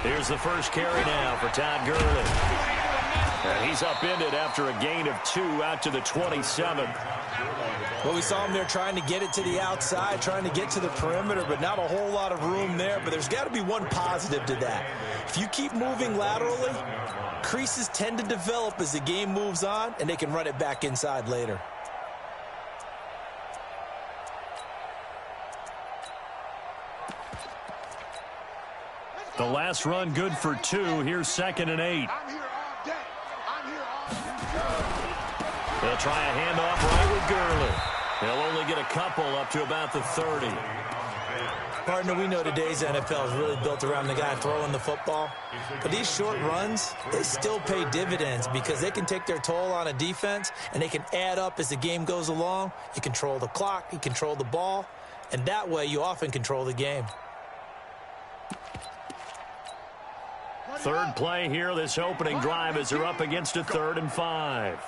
Here's the first carry now for Todd Gurley. And he's upended after a gain of 2 out to the 27. Well, we saw him there trying to get it to the outside, trying to get to the perimeter, but not a whole lot of room there. But there's got to be one positive to that. If you keep moving laterally, creases tend to develop as the game moves on, and they can run it back inside later. The last run good for 2. Here's 2nd and 8. They'll try a handoff right with Gurley. They'll only get a couple up to about the 30. Partner, we know today's NFL is really built around the guy throwing the football. But these short runs, they still pay dividends because they can take their toll on a defense, and they can add up as the game goes along. You control the clock, you control the ball, and that way you often control the game. Third play here, this opening drive, as they're up against a 3rd and 5.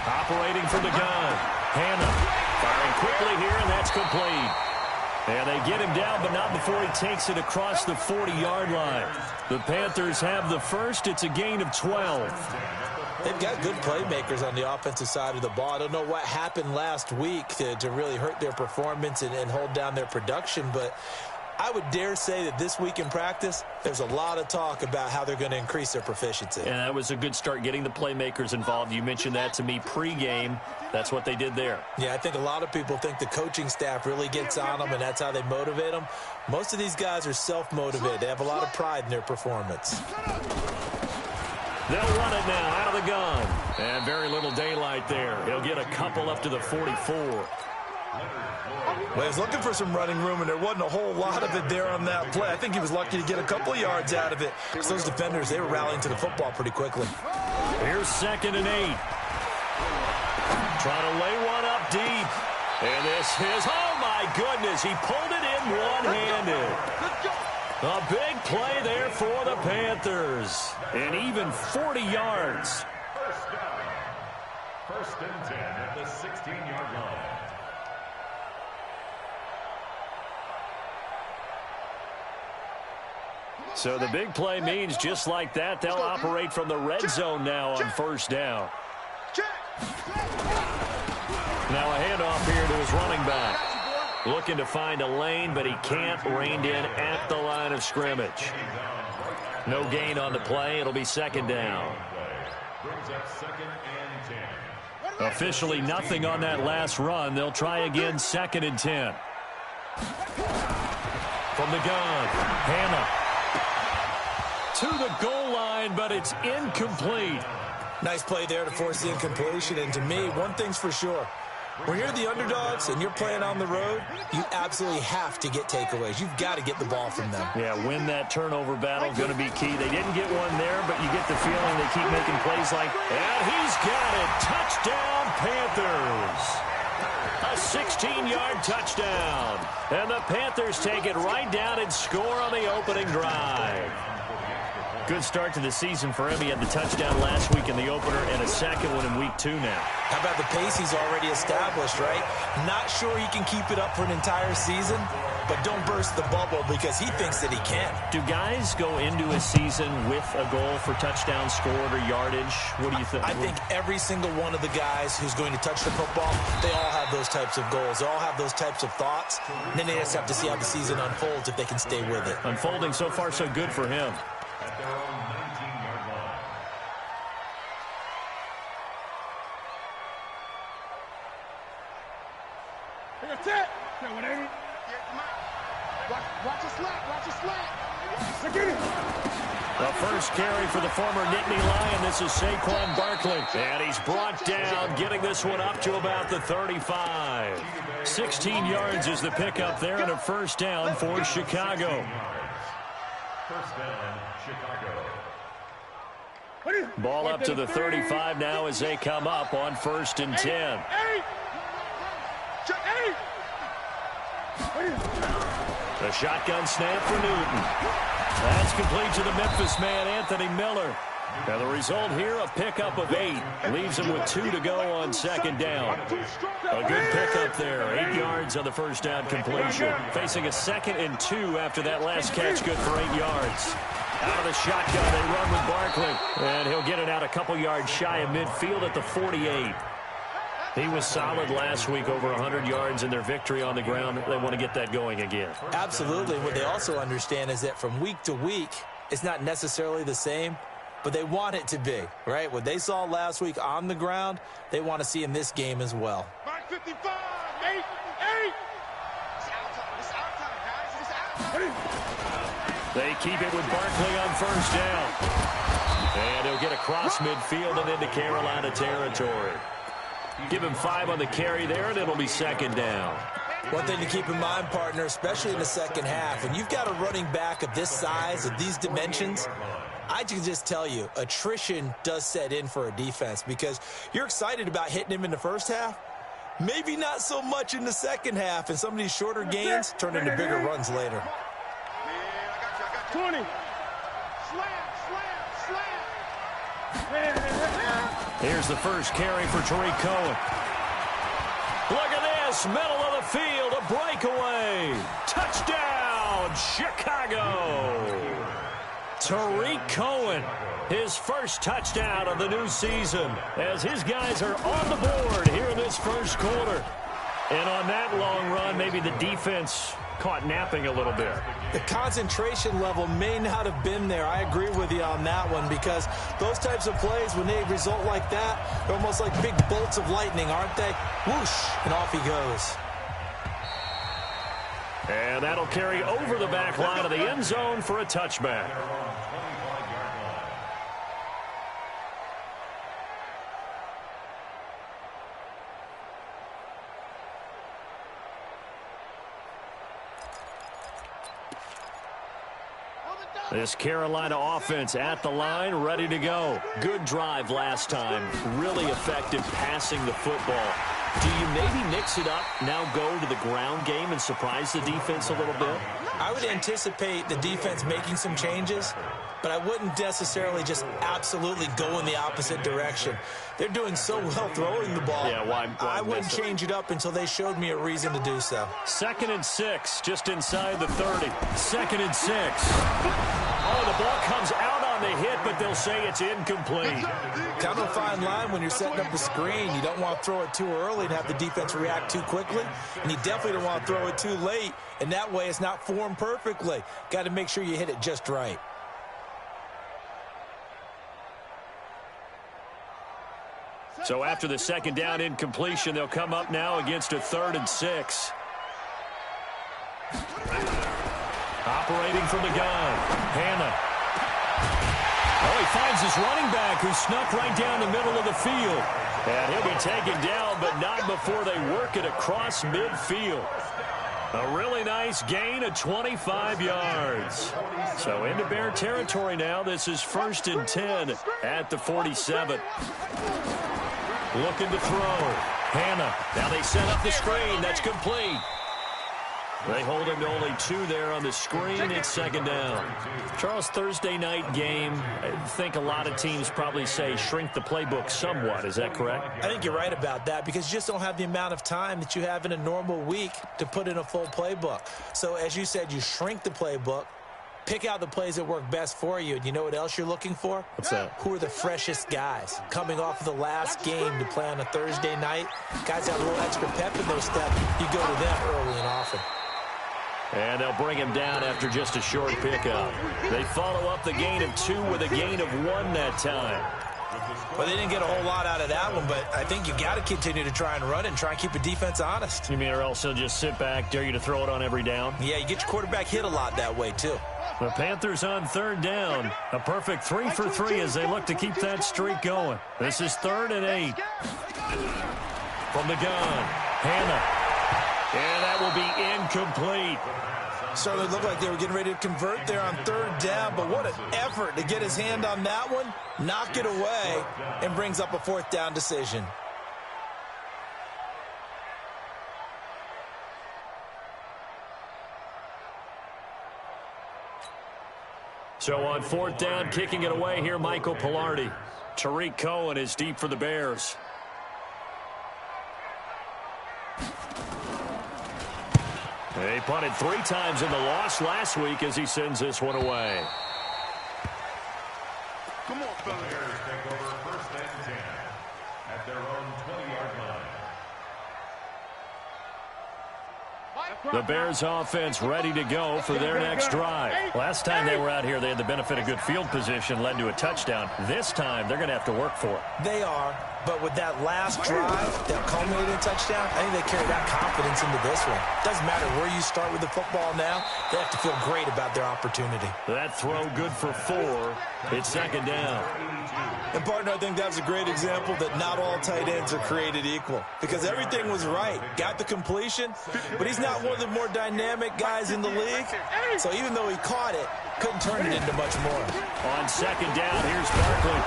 Operating from the gun. Hannah firing quickly here, and that's complete. And they get him down, but not before he takes it across the 40-yard line. The Panthers have the first. It's a gain of 12. They've got good playmakers on the offensive side of the ball. I don't know what happened last week to really hurt their performance and hold down their production, but I would dare say that this week in practice, there's a lot of talk about how they're going to increase their proficiency. And that was a good start, getting the playmakers involved. You mentioned that to me pregame. That's what they did there. Yeah, I think a lot of people think the coaching staff really gets on them, and that's how they motivate them. Most of these guys are self-motivated. They have a lot of pride in their performance. They'll run it now out of the gun. And very little daylight there. He'll get a couple up to the 44. Well, he was looking for some running room, and there wasn't a whole lot of it there on that play. I think he was lucky to get a couple of yards out of it, because those defenders, they were rallying to the football pretty quickly. Here's 2nd and 8. Trying to lay one up deep. And this is, oh my goodness, he pulled it in one-handed. A big play there for the Panthers. And even 40 yards. First and 10 at the 16-yard line. So the big play means just like that, they'll operate from the red zone now on 1st down. Now a handoff here to his running back. Looking to find a lane, but he can't. Reined in at the line of scrimmage. No gain on the play. It'll be 2nd down. Officially nothing on that last run. They'll try again, 2nd and 10. From the gun, Hannah. To the goal line, but it's incomplete. Nice play there to force the incompletion. And to me, one thing's for sure. When you're the underdogs and you're playing on the road, you absolutely have to get takeaways. You've got to get the ball from them. Yeah, win that turnover battle, going to be key. They didn't get one there, but you get the feeling they keep making plays like, and he's got it. Touchdown, Panthers. A 16-yard touchdown. And the Panthers take it right down and score on the opening drive. Good start to the season for him. He had the touchdown last week in the opener and a second one in week 2 now. How about the pace he's already established, right? Not sure he can keep it up for an entire season, but don't burst the bubble because he thinks that he can. Do guys go into a season with a goal for touchdown scored or yardage? What do you think? I think every single one of the guys who's going to touch the football, they all have those types of goals. They all have those types of thoughts. And then they just have to see how the season unfolds if they can stay with it. Unfolding so far so good for him. At their own 19-yard line. That's it. Okay, whatever. Watch your slack. Watch your slack. Get it. The first carry for the former Nittany Lion. This is Saquon Barkley. And he's brought down, getting this one up to about the 35. 16 yards is the pickup there, and a 1st down for Chicago. First down, Chicago. Ball up to the 35 now as they come up on 1st and 10. The shotgun snap for Newton. That's complete to the Memphis man, Anthony Miller. Now the result here, a pickup of 8. Leaves him with 2 to go on second down. A good pickup there. 8 yards on the first down completion. Facing a 2nd and 2 after that last catch, good for 8 yards. Out of the shotgun, they run with Barkley. And he'll get it out a couple yards shy of midfield at the 48. He was solid last week, over 100 yards in their victory on the ground. They want to get that going again. Absolutely. What they also understand is that from week to week, it's not necessarily the same, but they want it to be, right? What they saw last week on the ground, they want to see in this game as well. 55, 8. It's our time, guys. It's our time. They keep it with Barkley on first down. And he'll get across midfield and into Carolina territory. Give him 5 on the carry there, and it'll be second down. One thing to keep in mind, partner, especially in the second half, when you've got a running back of this size, of these dimensions, I can just tell you, attrition does set in for a defense because you're excited about hitting him in the first half. Maybe not so much in the second half, and some of these shorter gains turn into bigger runs later. 20. Here's the first carry for Tariq Cohen. Look at this, middle of the field, a breakaway. Touchdown, Chicago. Tariq Cohen, his first touchdown of the new season, as his guys are on the board here in this first quarter. And on that long run, maybe the defense caught napping a little bit. The concentration level may not have been there. I agree with you on that one because those types of plays, when they result like that, they're almost like big bolts of lightning, aren't they? Whoosh, and off he goes. And that'll carry over the back line of the end zone for a touchback. This Carolina offense at the line, ready to go. Good drive last time. Really effective passing the football. Do you maybe mix it up, now go to the ground game and surprise the defense a little bit? I would anticipate the defense making some changes, but I wouldn't necessarily just absolutely go in the opposite direction. They're doing so well throwing the ball. Yeah, why I wouldn't change it up until they showed me a reason to do so. 2nd and 6, just inside the 30. 2nd and 6. Oh, the ball comes out on the hit, but they'll say it's incomplete. Kind of a fine line when you're setting up a screen. You don't want to throw it too early and have the defense react too quickly, and you definitely don't want to throw it too late, and that way it's not formed perfectly. Got to make sure you hit it just right. So after the second down incompletion, they'll come up now against a 3rd and 6. Operating from the gun, Hannah. Oh, he finds his running back who snuck right down the middle of the field. And he'll be taken down, but not before they work it across midfield. A really nice gain of 25 yards. So into Bear territory now. This is 1st and 10 at the 47. Looking to throw. Hannah. Now they set up the screen. That's complete. They hold him to only 2 there on the screen. It's 2nd down. Charles, Thursday night game. I think a lot of teams probably say shrink the playbook somewhat. Is that correct? I think you're right about that because you just don't have the amount of time that you have in a normal week to put in a full playbook. So as you said, you shrink the playbook, pick out the plays that work best for you. And you know what else you're looking for? What's that? Who are the freshest guys? Coming off of the last game to play on a Thursday night, guys have a little extra pep in their step. You go to them early and often. And they'll bring him down after just a short pickup. They follow up the gain of 2 with a gain of 1 that time. Well, they didn't get a whole lot out of that one, but I think you got to continue to try and run it and try and keep the defense honest. You mean or else they'll just sit back, dare you to throw it on every down? Yeah, you get your quarterback hit a lot that way, too. The Panthers on 3rd down. A perfect 3 for 3 as they look to keep that streak going. This is 3rd and 8. From the gun, Hannah. And that will be incomplete. Certainly looked like they were getting ready to convert there on 3rd down, but what an effort to get his hand on that one, knock it away, and brings up a 4th down decision. So on 4th down, kicking it away here, Michael Pilardi. Tariq Cohen is deep for the Bears. They punted 3 times in the loss last week as he sends this one away. Come on, fellas. The Bears take over 1st and 10 at their own 20-yard line. The Bears offense ready to go for their next drive. Last time they were out here, they had the benefit of good field position, led to a touchdown. This time, they're going to have to work for it. They are, but with that last drive that culminated in touchdown, I think they carry that confidence into this one. Doesn't matter where you start with the football now, they have to feel great about their opportunity. That throw good for 4. It's 2nd down. And, partner, I think that was a great example that not all tight ends are created equal because everything was right. Got the completion, but he's not one of the more dynamic guys in the league. So even though he caught it, couldn't turn it into much more. On 2nd down, here's Barkley.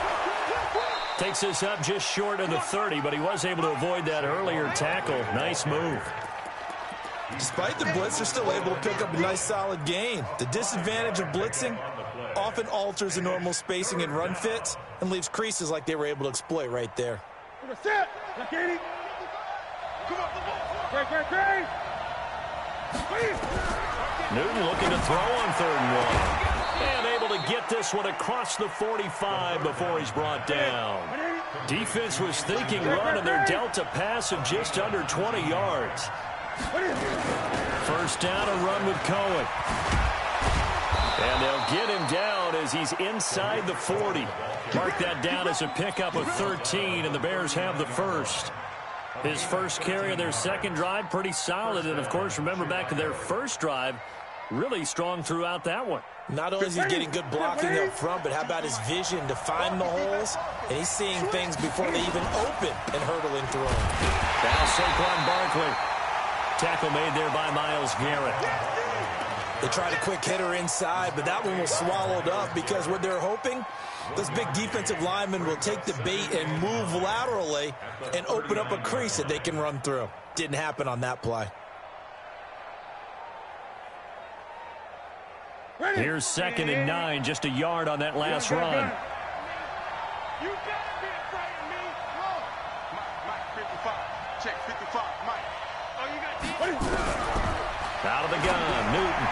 Takes this up just short of the 30, but he was able to avoid that earlier tackle. Nice move. Despite the blitz, they're still able to pick up a nice solid gain. The disadvantage of blitzing often alters the normal spacing and run fits and leaves creases like they were able to exploit right there. Newton looking to throw on 3rd and 1. And able to get this one across the 45 before he's brought down. Defense was thinking run, and they're dealt a pass of just under 20 yards. 1st down, a run with Cohen. And they'll get him down as he's inside the 40. Mark that down as a pickup of 13, and the Bears have the 1st. His first carry of their 2nd drive, pretty solid. And, of course, remember back to their 1st drive, really strong throughout that one. Not only is he getting good blocking up front, but how about his vision to find the holes? And he's seeing things before they even open and hurtling through them. Now Saquon Barkley. Tackle made there by Myles Garrett. They tried a quick hitter inside, but that one was swallowed up because what they're hoping, those big defensive linemen will take the bait and move laterally and open up a crease that they can run through. Didn't happen on that play. Here's 2nd and 9, just a yard on that last run. You gotta be afraid of me. Mike, 55. Check 55, Mike. Oh, you got Out of the gun, Newton.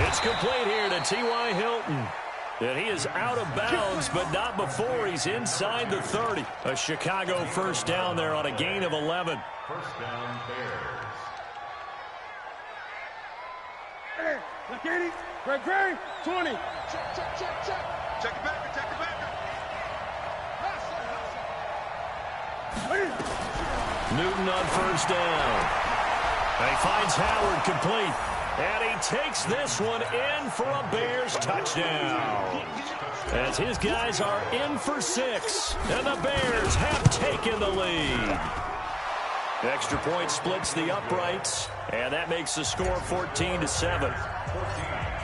It's complete here to T.Y. Hilton. And he is out of bounds, but not before he's inside the 30. A Chicago 1st down there on a gain of 11. 1st down, Bears. Hey, Greg, 20. Check. Check it back. Newton on 1st down. And he finds Howard complete. And he takes this one in for a Bears touchdown. As his guys are in for 6. And the Bears have taken the lead. Extra point splits the uprights. And that makes the score 14-7.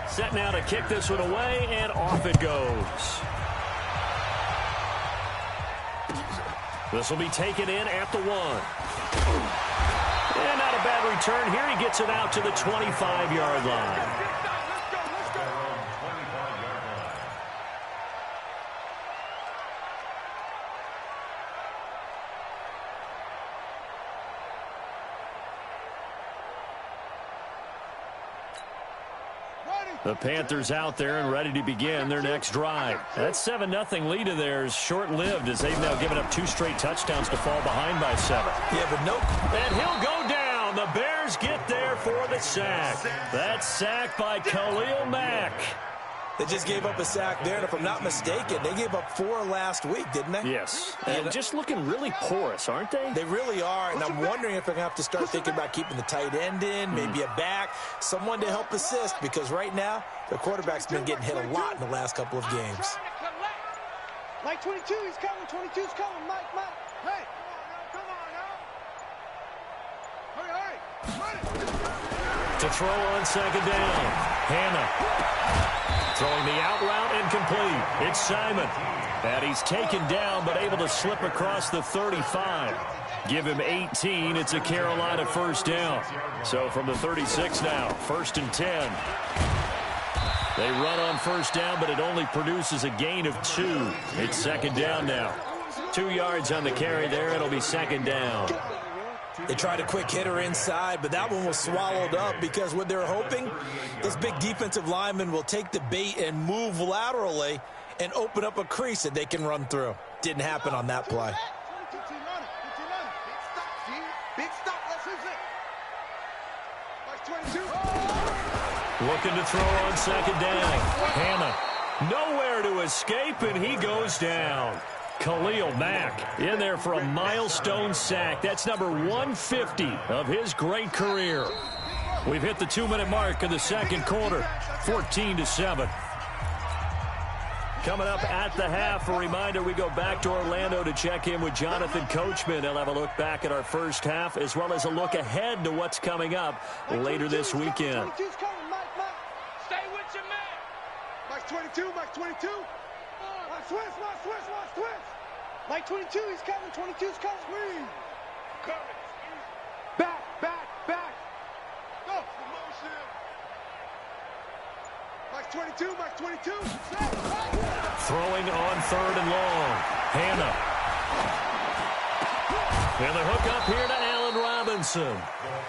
Set now to kick this one away, and off it goes. This will be taken in at the 1. And not a bad return here. He gets it out to the 25-yard line. The Panthers out there and ready to begin their next drive. That 7-0 lead of theirs short-lived as they've now given up 2 straight touchdowns to fall behind by 7. Yeah, but nope. And he'll go down. The Bears get there for the sack. That sack by Khalil Mack. They just gave up a sack there, and if I'm not mistaken, they gave up 4 last week, didn't they? Yes. And just looking really porous, aren't they? They really are, and I'm wondering if they're going to have to start thinking about keeping the tight end in, maybe a back, someone to help assist, because right now, their quarterback's been getting hit a lot in the last couple of games. Mike 22, he's coming. 22's coming. Mike. Hey, come on now. Hurry. To throw on 2nd down. Hannah. Throwing the out route incomplete. It's Simon. And he's taken down but able to slip across the 35. Give him 18. It's a Carolina 1st down. So from the 36 now, 1st and 10. They run on first down, but it only produces a gain of 2. It's second down now. 2 yards on the carry there. It'll be second down. They tried a quick hitter inside, but that one was swallowed up because what they're hoping, this big defensive lineman will take the bait and move laterally and open up a crease that they can run through. Didn't happen on that play. Big stop. Let's use it. 22. Looking to throw on second down. Hannah, nowhere to escape, and he goes down. Khalil Mack in there for a milestone sack. That's number 150 of his great career. We've hit the 2-minute mark of the second quarter, 14-7. Coming up at the half, a reminder, we go back to Orlando to check in with Jonathan Coachman. He'll have a look back at our first half, as well as a look ahead to what's coming up later this weekend. Stay with your man. Mike 22, Mike 22. Watch twist. Mike 22, he's coming. 22's coming. Screen. Back. Go. Promotion. Mike 22. Throwing on third and long. Hannah. And the hook up here to Allen Robinson.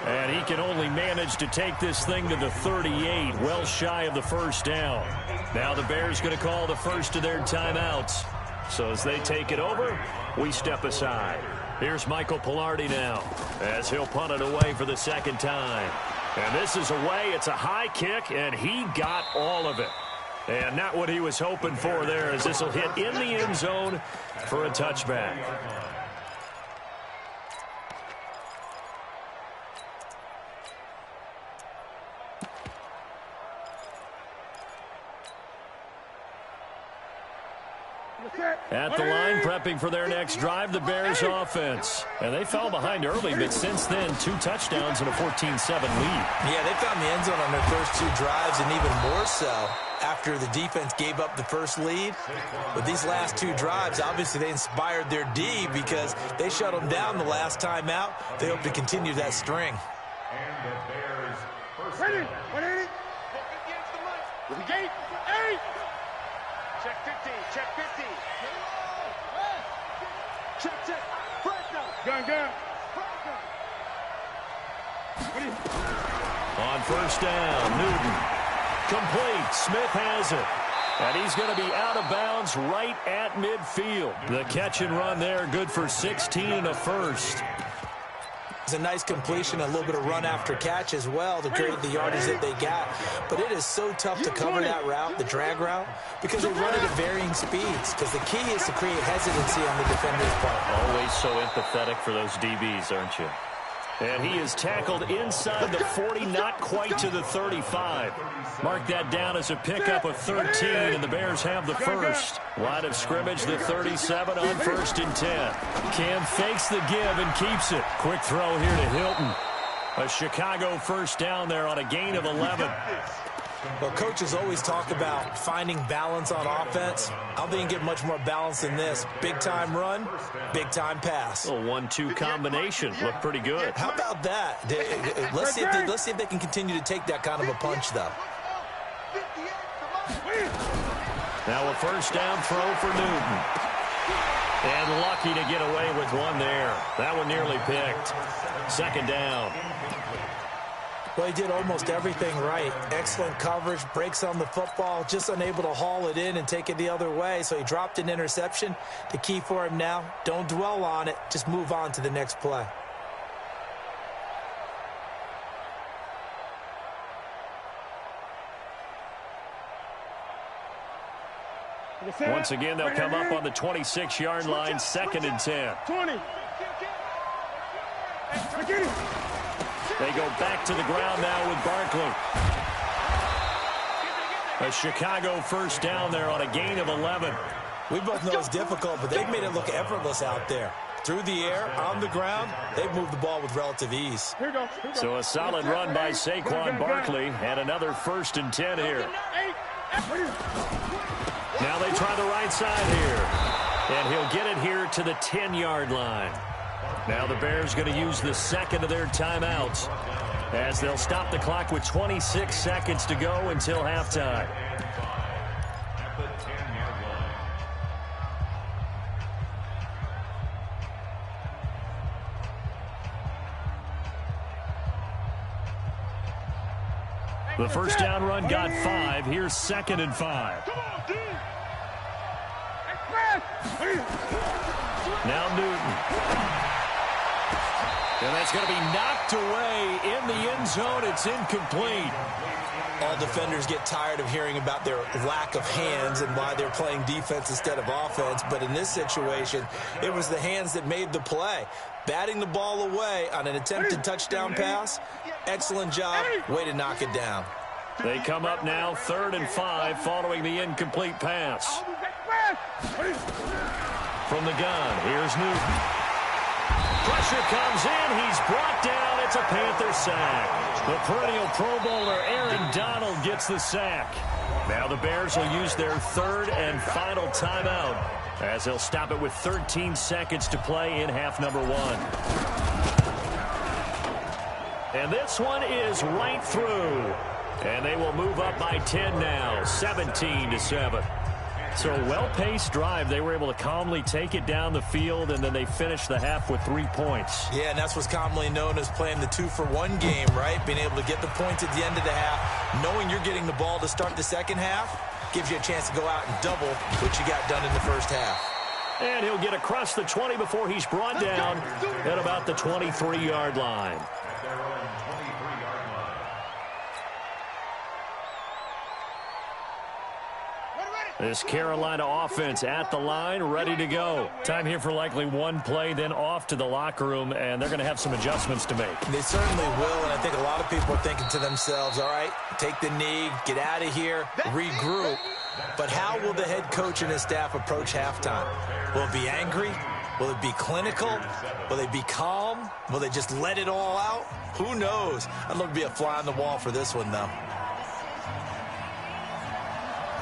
And he can only manage to take this thing to the 38, well shy of the first down. Now the Bears going to call the first of their timeouts. So as they take it over, we step aside. Here's Michael Pilardi now as he'll punt it away for the second time. And this is away. It's a high kick, and he got all of it. And not what he was hoping for there, as this will hit in the end zone for a touchback. At the line, prepping for their next drive, the Bears offense. And they fell behind early, but since then, 2 touchdowns and a 14-7 lead. Yeah, they found the end zone on their first 2 drives, and even more so after the defense gave up the first lead. But these last 2 drives, obviously they inspired their D because they shut them down the last time out. They hope to continue that string. And the Bears first. Ready. 180. With the gate. 8. Check 50. Check 50. Check. Gun. On first down, Newton. Complete. Smith has it. And he's going to be out of bounds right at midfield. The catch and run there, good for 16 and a first. It's a nice completion, a little bit of run after catch as well to create the yardage that they got. But it is so tough to cover that route, the drag route, because they run it at varying speeds. Because the key is to create hesitancy on the defender's part. Always so empathetic for those DBs, aren't you? And he is tackled inside the 40, not quite to the 35. Mark that down as a pickup of 13, and the Bears have the first. Line of scrimmage, the 37 on 1st and 10. Cam fakes the give and keeps it. Quick throw here to Hilton. A Chicago first down there on a gain of 11. Well, coaches always talk about finding balance on offense. I don't think you get much more balance than this. Big-time run, big-time pass. A 1-2 combination. Looked pretty good. How about that? Let's see if they can continue to take that kind of a punch, though. Now a first down throw for Newton. And lucky to get away with one there. That one nearly picked. Second down. Well, he did almost everything right. Excellent coverage, breaks on the football, just unable to haul it in and take it the other way. So he dropped an interception. The key for him now, don't dwell on it. Just move on to the next play. Once again, they'll come up on the 26-yard line, 2nd and 10. 20. They go back to the ground now with Barkley. A Chicago first down there on a gain of 11. We both know it's difficult, but they've made it look effortless out there. Through the air, on the ground, they've moved the ball with relative ease. So a solid run by Saquon Barkley and another 1st and 10 here. Now they try the right side here. And he'll get it here to the 10-yard line. Now the Bears going to use the second of their timeouts. as they'll stop the clock with 26 seconds to go until halftime. At the 10-yard line. The first down run got 5. Here's 2nd and 5. Now Newton. And that's going to be knocked away in the end zone. It's incomplete. All defenders get tired of hearing about their lack of hands and why they're playing defense instead of offense. But in this situation, it was the hands that made the play. Batting the ball away on an attempted touchdown pass. Excellent job. Way to knock it down. They come up now 3rd and 5 following the incomplete pass. From the gun, here's Newton. Pressure comes in. He's brought down. It's a Panther sack. The perennial Pro Bowler Aaron Donald gets the sack. Now the Bears will use their 3rd and final timeout as they'll stop it with 13 seconds to play in half number 1. And this one is right through. And they will move up by 10 now, 17-7. So a well-paced drive. They were able to calmly take it down the field, and then they finished the half with 3 points. Yeah, and that's what's commonly known as playing the 2-for-1 game, right? Being able to get the points at the end of the half, knowing you're getting the ball to start the second half, gives you a chance to go out and double what you got done in the first half. And he'll get across the 20 before he's brought down at about the 23-yard line. At their own 23-yard line. This Carolina offense at the line, ready to go. Time here for likely one play, then off to the locker room, and they're going to have some adjustments to make. They certainly will, and I think a lot of people are thinking to themselves, all right, take the knee, get out of here, regroup. But how will the head coach and his staff approach halftime? Will it be angry? Will it be clinical? Will they be calm? Will they just let it all out? Who knows? I'd love to be a fly on the wall for this one, though.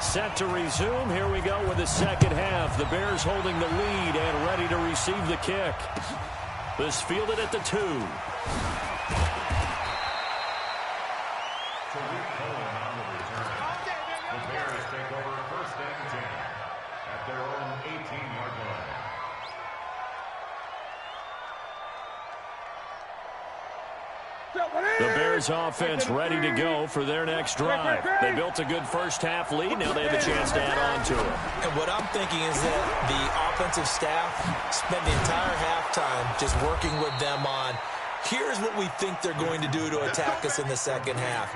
Set to resume. Here we go with the second half. The Bears holding the lead and ready to receive the kick. This fielded at the 2. The Bears take over 1st and 10 at their own 18-yard line. The Bears offense ready to go for their next drive. They built a good first half lead. Now they have a chance to add on to it. And what I'm thinking is that the offensive staff spent the entire halftime just working with them on, here's what we think they're going to do to attack us in the second half.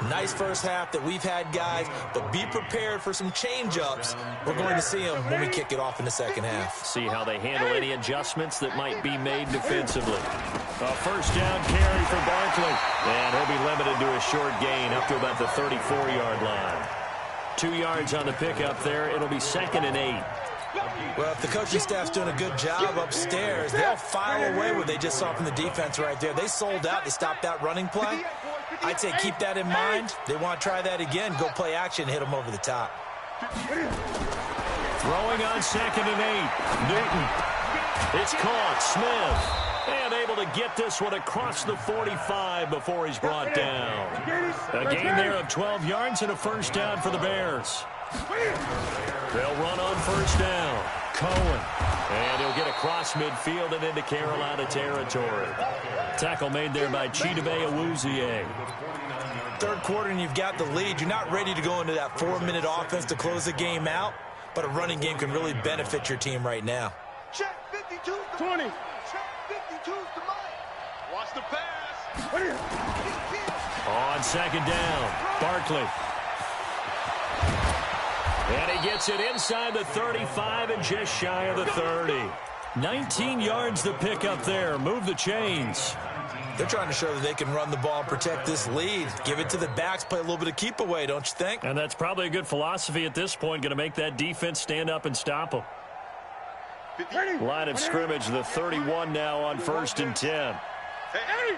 Nice first half that we've had, guys, but be prepared for some change-ups. We're going to see them when we kick it off in the second half. See how they handle any adjustments that might be made defensively. A first down carry for Barkley. And he'll be limited to a short gain up to about the 34-yard line. 2 yards on the pickup there. It'll be 2nd and 8. Well, if the coaching staff's doing a good job upstairs, they'll file away what they just saw from the defense right there. They sold out to stop that running play. I'd say keep that in mind. They want to try that again. Go play action, hit them over the top. Throwing on 2nd and 8. Newton. It's caught. Smith. And able to get this one across the 45 before he's brought down. A gain there of 12 yards and a first down for the Bears. They'll run on first down. Cohen. And he'll get across midfield and into Carolina territory. Tackle made there by Chidobe Awuzie. Third quarter and you've got the lead. You're not ready to go into that 4-minute offense to close the game out, but a running game can really benefit your team right now. Check 52 20. Check 52's the Mike. Watch the pass. On 2nd down, Barkley. And he gets it inside the 35 and just shy of the 30. 19 yards to pick up there. Move the chains. They're trying to show that they can run the ball and protect this lead. Give it to the backs, play a little bit of keep away, don't you think? And that's probably a good philosophy at this point. Going to make that defense stand up and stop them. Line of scrimmage, the 31 now on 1st and 10. Hey.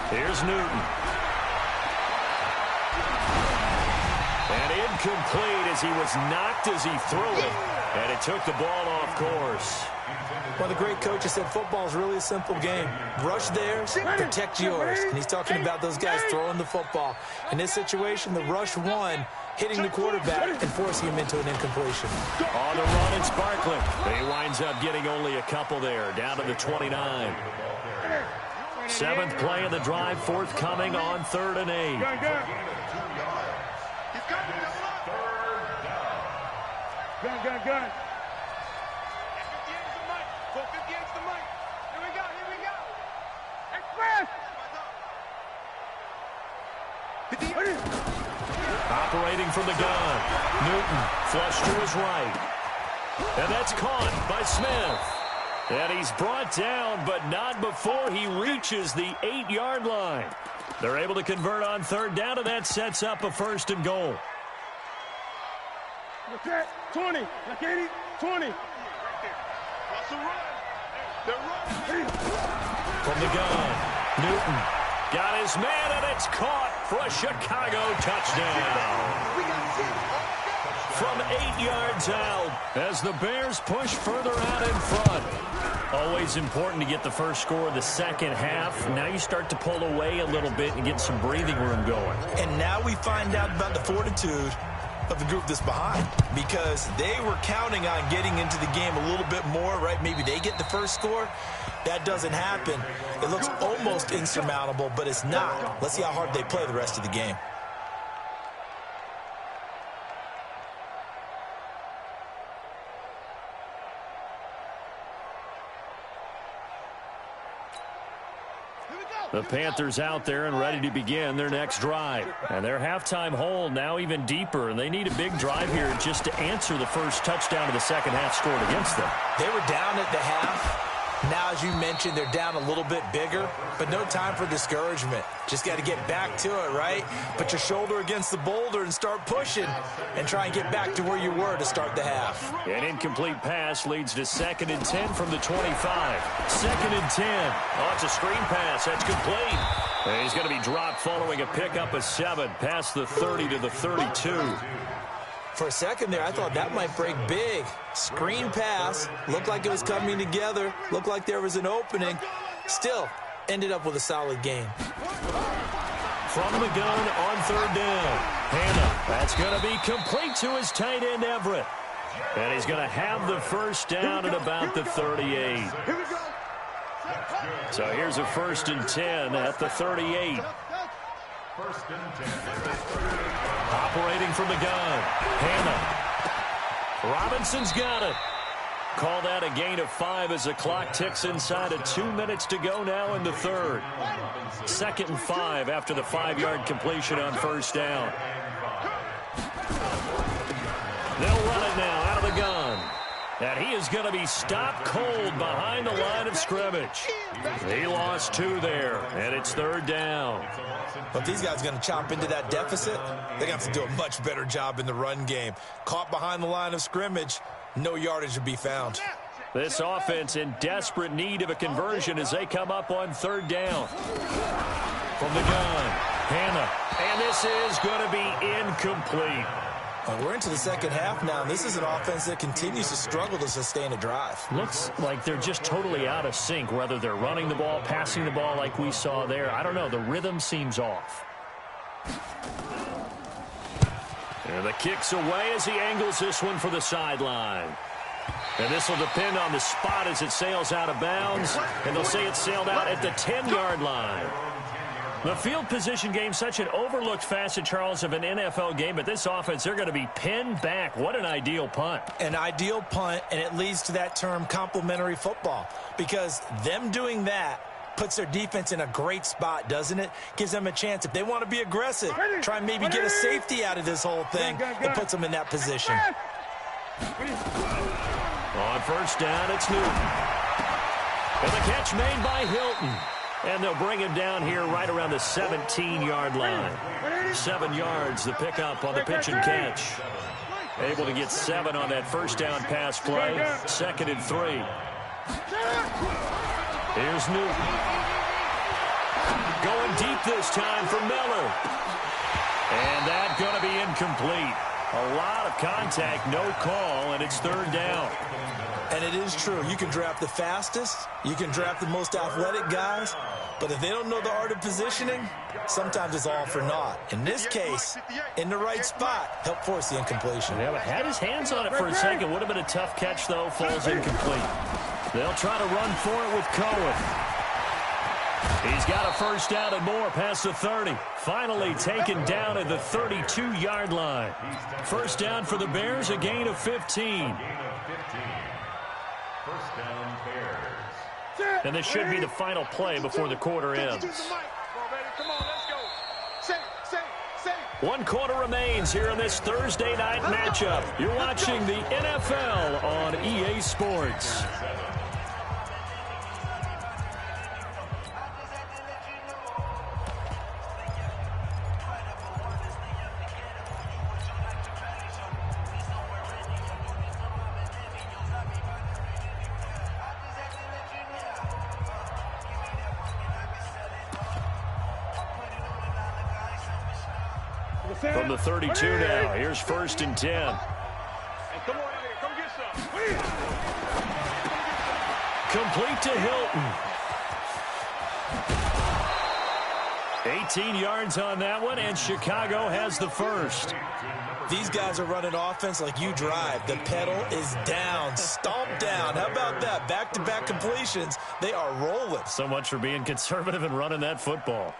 Here's Newton. And incomplete. as he was knocked as he threw it, and it took the ball off course. Well, the great coach has said football is really a simple game. Rush theirs, protect yours. And he's talking about those guys throwing the football. In this situation, the rush won, hitting the quarterback and forcing him into an incompletion. On the run, it's Barkley. He winds up getting only a couple there, down to the 29. Seventh play of the drive, forthcoming on 3rd and 8. Gun. 458's the mic. Here we go. Express! Operating from the gun. Newton, flush to his right. And that's caught by Smith. And he's brought down, but not before he reaches the 8-yard line. They're able to convert on 3rd down, and that sets up a 1st and goal. Look at 20. Look at it. 20. From the gun, Newton got his man, and it's caught for a Chicago touchdown. From 8 yards out, as the Bears push further out in front. Always important to get the first score of the second half. Now you start to pull away a little bit and get some breathing room going. And now we find out about the fortitude of the group that's behind, because they were counting on getting into the game a little bit more, right? Maybe they get the first score. That doesn't happen. It looks almost insurmountable, but it's not. Let's see how hard they play the rest of the game. The Panthers out there and ready to begin their next drive. And their halftime hole now even deeper, and they need a big drive here just to answer the first touchdown of the second half scored against them. They were down at the half. Now, as you mentioned, they're down a little bit bigger, but no time for discouragement. Just got to get back to it, right? Put your shoulder against the boulder and start pushing and try and get back to where you were to start the half. An incomplete pass leads to 2nd and 10 from the 25. 2nd and 10. Oh, it's a screen pass. That's complete. And he's going to be dropped following a pickup of 7 past the 30 to the 32. For a second there, I thought that might break big. Screen pass. Looked like it was coming together. Looked like there was an opening. Still, ended up with a solid game. From the gun on 3rd down. Hannah, that's going to be complete to his tight end, Everett. And he's going to have the first down at about the 38. So here's a 1st and 10 at the 38. 1st and 10. Operating from the gun. Hannah. Robinson's got it. Call that a gain of 5 as the clock ticks inside of 2 minutes to go now in the 3rd. 2nd and 5 after the 5-yard completion on 1st down. They'll run it now out of the gun. And he is going to be stopped cold behind the line of scrimmage. He lost 2 there, and it's 3rd down. But these guys are going to chop into that deficit. They're going to have to do a much better job in the run game. Caught behind the line of scrimmage, no yardage to be found. This offense in desperate need of a conversion as they come up on 3rd down. From the gun, Hannah. And this is going to be incomplete. We're into the second half now. This is an offense that continues to struggle to sustain a drive. Looks like they're just totally out of sync, whether they're running the ball, passing the ball like we saw there. I don't know. The rhythm seems off. And the kick's away as he angles this one for the sideline. And this will depend on the spot as it sails out of bounds. And they'll say it sailed out at the 10-yard line. The field position game, such an overlooked facet, Charles, of an NFL game. But this offense, they're going to be pinned back. What an ideal punt. An ideal punt, and it leads to that term complementary football. Because them doing that puts their defense in a great spot, doesn't it? Gives them a chance. If they want to be aggressive, try and maybe get a safety out of this whole thing. It puts them in that position. On 1st down, it's Newton. And the catch made by Hilton. And they'll bring him down here right around the 17-yard line. 7 yards, the pickup on the pitch and catch. Able to get 7 on that 1st down pass play. 2nd and 3. Here's Newton. Going deep this time for Miller. And that's going to be incomplete. A lot of contact, no call, and it's third down. And it is true. You can draft the fastest. You can draft the most athletic guys. But if they don't know the art of positioning, sometimes it's all for naught. In this case, in the right spot, help force the incompletion. Yeah, but had his hands on it for a second. Would have been a tough catch, though. Falls incomplete. They'll try to run for it with Cohen. He's got a first down and more past the 30. Finally taken down at the 32-yard line. First down for the Bears, a gain of 15. First down, Bears. And this should be the final play before the quarter ends. One quarter remains here in this Thursday night matchup. You're watching the NFL on EA Sports. From the 32 now, here's first and 10. Hey, come on in here. Come get some. Complete to Hilton. 18 yards on that one, and Chicago has the first. These guys are running offense like you drive. The pedal is down, stomp down. How about that? Back-to-back completions. They are rolling. So much for being conservative and running that football.